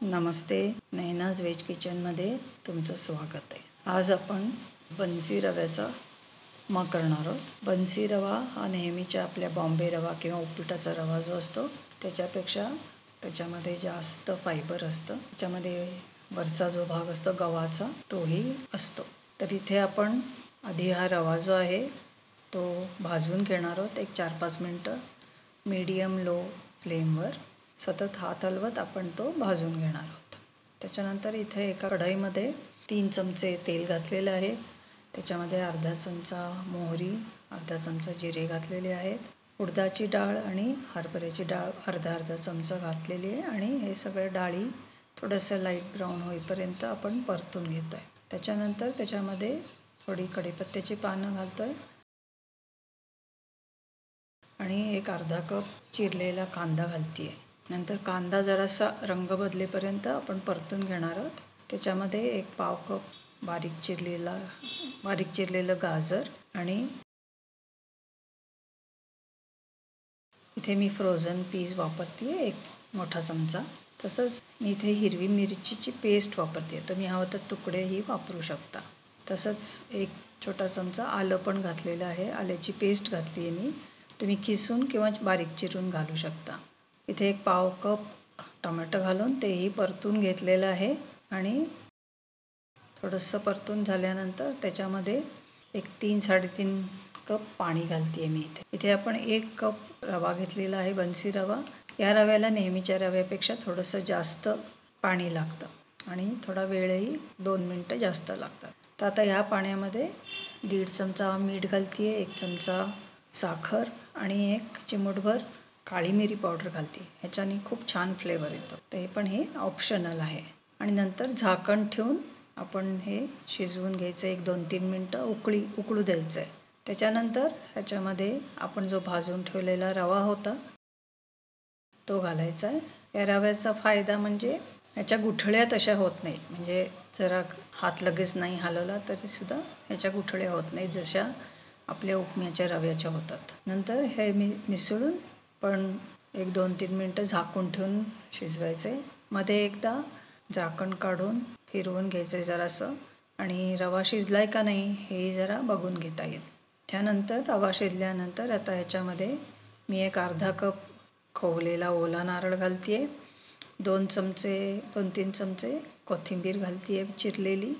नमस्ते, Naina's veg किचनमध्ये तुमचं स्वागत आहे। आज आपण बन्सी रव्याचा उपमा करणार आहोत। बन्सी रवा हा नेहमीच्या आपल्या बॉम्बे रवा किंवा उपीटाचा रवा जो असतो त्याच्यापेक्षा त्याच्यामध्ये जास्त फायबर असतं। त्याच्यामध्ये वरचा जो भाग असतो गव्हाचा तोही असतो। तर इथे आपण आधी हा रवा जो आहे तो भाजून घेणार आहोत। एक 4-5 मिनिटं मीडियम लो फ्लेमवर सतत हात हलवत आपण तो भाजून घेणार आहोत। त्याच्यानंतर इथे एका कढईमध्ये 3 चमचे तेल घातलेले आहे। त्याच्यामध्ये अर्धा चमचा मोहरी, अर्धा चमचा जिरे घातलेले आहेत। उडदाची डाळ आणि हरभऱ्याची डाळ अर्धा चमचा घातलेली आहे आणि हे सगळे डाळी थोडंसं लाईट ब्राऊन होईपर्यंत आपण परतून घेतो आहे। त्याच्यानंतर त्याच्यामध्ये थोडी कढीपत्त्याची पानं घालतो आहे आणि एक अर्धा कप चिरलेला कांदा घालते आहे। नंतर कांदा जरासा रंग बदलेपर्यंत आपण परतून घेणार आहोत। त्याच्यामध्ये एक पाव कप बारीक चिरलेलं गाजर आणि इथे मी फ्रोझन पीज वापरते आहे 1 मोठा चमचा। तसंच मी इथे हिरवी मिरचीची पेस्ट वापरते आहे। तुम्ही हवं तर तुकडेही वापरू शकता। तसंच 1 छोटा चमचा आलं पण घातलेलं आहे। आल्याची पेस्ट घातली आहे मी। तुम्ही किसून किंवा बारीक चिरून घालू शकता। इथे एक पाव कप टोमॅटो घालून तेही परतून घेतलेलं आहे आणि थोडंसं परतून झाल्यानंतर त्याच्यामध्ये एक 3-3.5 कप पाणी घालते आहे मी इथे आपण 1 कप रवा घेतलेला आहे बन्सी रवा। या रव्याला नेहमीच्या रव्यापेक्षा थोडंसं जास्त पाणी लागतं आणि थोडा वेळही 2 मिनिटं जास्त लागतात। तर आता ह्या पाण्यामध्ये 1.5 चमचा मीठ घालते आहे, 1 चमचा साखर आणि 1 चिमूटभर काळी मिरी पावडर घालते। ह्याच्याने खूप छान फ्लेवर येतो। तर हे ऑप्शनल आहे आणि नंतर झाकण ठेवून आपण हे शिजवून घ्यायचं। 1-2-3 मिनिटं उकळू द्यायचं आहे। त्याच्यानंतर ह्याच्यामध्ये आपण जो भाजून ठेवलेला रवा होता तो घालायचा आहे। या रव्याचा फायदा म्हणजे ह्याच्या गुठळ्या तशा होत नाहीत। म्हणजे जरा हात लगेच नाही हलवला तरीसुद्धा ह्याच्या गुठळ्या होत नाहीत जशा आपल्या उपम्याच्या रव्याच्या होतात। नंतर हे मिसळून पण 1-2-3 मिनिटं झाकून ठेवून शिजवायचं आहे। मध्ये एकदा झाकण काढून फिरवून घ्यायचं आहे जरासं आणि रवा शिजला आहे का नाही हे जरा बघून घेता येईल। त्यानंतर रवा शिजल्यानंतर आता ह्याच्यामध्ये मी एक अर्धा कप खोवलेला ओला नारळ घालते आहे। 2-3 चमचे कोथिंबीर घालते आहे चिरलेली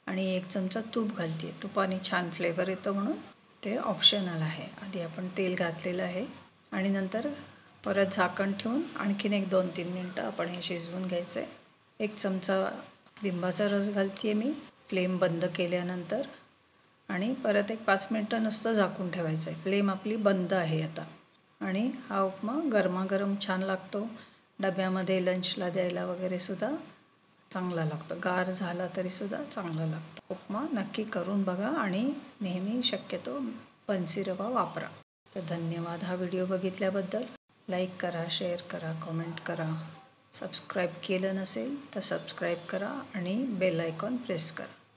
आणि 1 चमचा तूप घालते आहे। तुपाने छान फ्लेवर येतं म्हणून ते ऑप्शनल आहे। आधी आपण तेल घातलेलं आहे आणि नंतर परत झाकण ठेवून आणखीन 1-2-3 मिनिटं आपण हे शिजवून घ्यायचं आहे। 1 चमचा लिंबाचा रस घालते आहे मी फ्लेम बंद केल्यानंतर आणि परत एक 5 मिनिटं नुसतं झाकून ठेवायचं आहे। फ्लेम आपली बंद आहे आता आणि हा उपमा गरमागरम छान लागतो। डब्यामध्ये लंचला द्यायला वगैरे सुद्धा चांगला लागतो। गार झाला तरीसुद्धा चांगला लागतो। उपमा नक्की करून बघा आणि नेहमी शक्यतो बन्सी रवा वापरा। तर धन्यवाद हा व्हिडिओ बघितल्याबद्दल। लाईक करा, शेअर करा, कमेंट करा। सबस्क्राईब केलं नसेल तर सबस्क्राईब करा आणि बेल आयकॉन प्रेस करा।